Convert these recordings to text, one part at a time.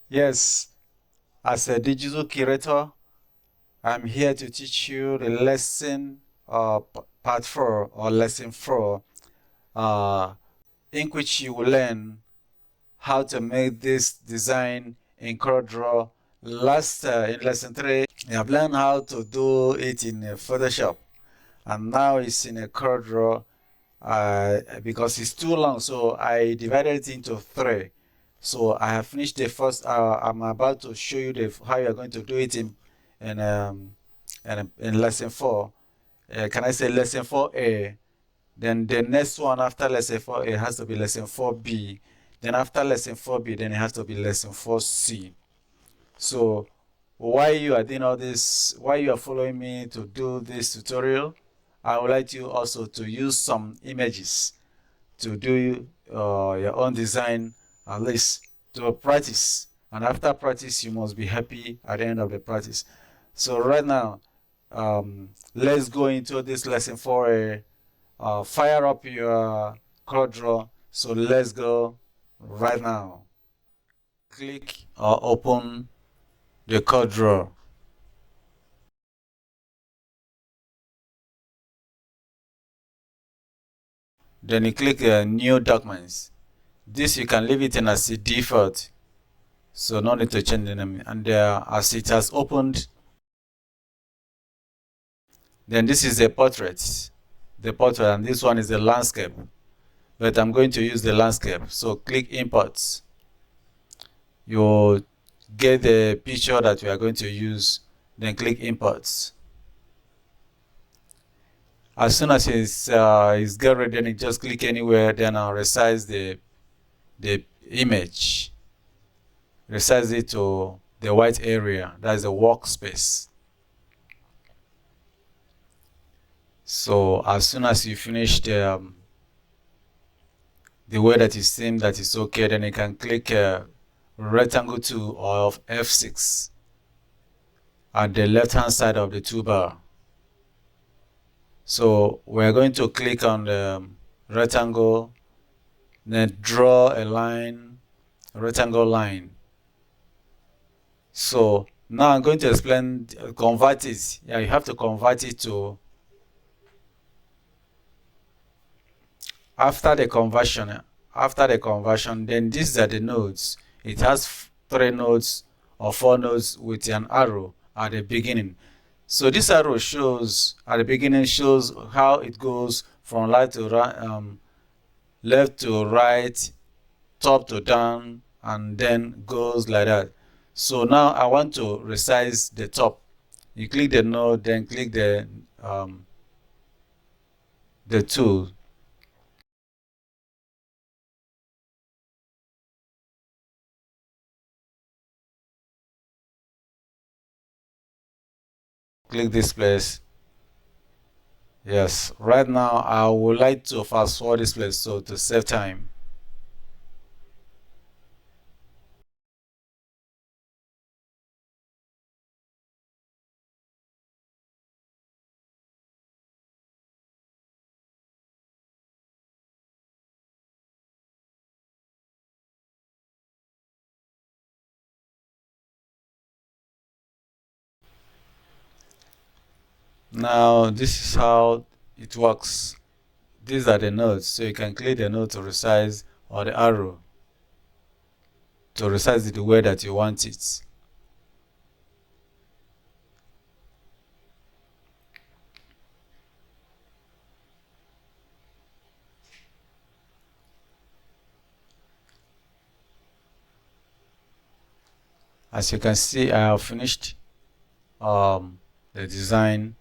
Yes, as a digital curator, I'm here to teach you the lesson part 4 or lesson 4 uh, in which you will learn how to make this design in CorelDraw. In lesson 3, you have learned how to do it in Photoshop, and now it's in a CorelDraw because it's too long, so I divided it into 3. So I have finished the first. I'm about to show you how you are going to do it in um, in lesson 4. Can I say lesson 4A? Then the next one after lesson 4A has to be lesson 4B. Then after lesson 4B, then it has to be lesson 4C. So while you are doing all this, while you are following me to do this tutorial, I would like you also to use some images to do your own design, at least to practice. And after practice, you must be happy at the end of the practice. So right now, let's go into this lesson for a fire up your CorelDraw. So let's go right now. Click or open the CorelDraw. Then you click New Documents. This you can leave it in as a default, so no need to change the name. And as it has opened, then this is the portrait, and this one is the landscape. But I'm going to use the landscape, so click Imports. You get the picture that we are going to use, then click Imports. As soon as it's get ready, then you just click anywhere, then I'll resize the image. Resize it to the white area, that is the workspace. So as soon as you finish the way that it seems that it's okay, then you can click rectangle tool of F6 at the left hand side of the toolbar. So we're going to click on the rectangle, then draw a line, a rectangle line. So now I'm going to explain, convert it. Yeah, you have to convert it to, after the conversion, then these are the nodes. It has 3 nodes or 4 nodes with an arrow at the beginning. So this arrow shows at the beginning shows how it goes from left to right, top to down, and then goes like that. So now I want to resize the top. You click the node, then click the tool. Click this place. Yes, right now I would like to fast forward this place so to save time. Now this is how it works. These are the nodes, so you can click the node to resize or the arrow to resize it the way that you want it. As you can see, I have finished the design.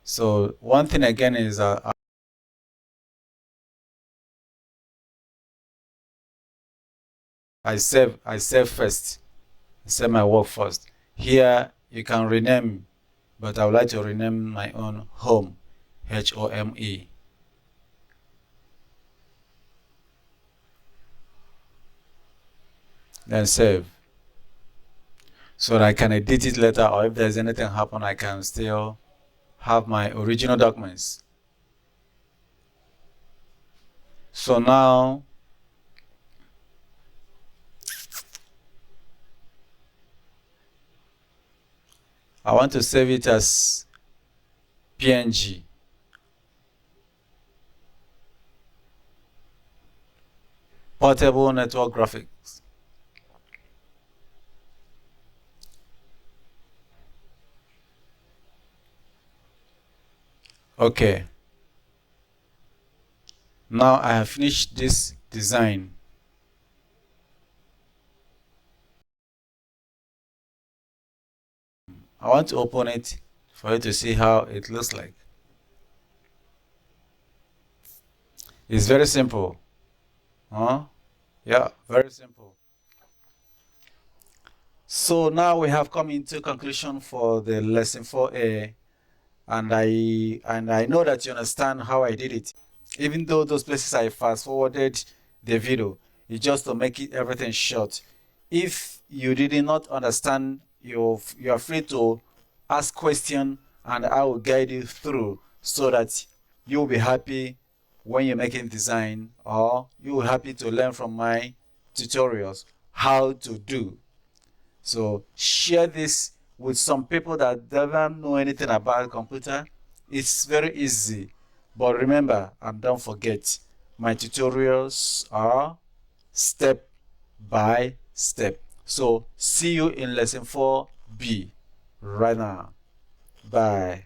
So one thing again is I save first. I save my work first. Here you can rename, but I would like to rename my own home, HOME. Then save, so that I can edit it later, or if there's anything happen, I can still have my original documents. So now I want to save it as PNG. Portable network graphics. Okay. Now I have finished this design. I want to open it for you to see how it looks like. It's very simple. Huh? Yeah, very simple. So now we have come into conclusion for the lesson 4A, and I know that you understand how I did it. Even though those places I fast forwarded the video, it's just to make it everything short. If you did not understand, you are free to ask question, and I will guide you through so that you will be happy when you're making design, or you will happy to learn from my tutorials how to do. So share this with some people that don't know anything about computer. It's very easy. But remember, and don't forget, my tutorials are step by step. So see you in lesson 4B right now. Bye.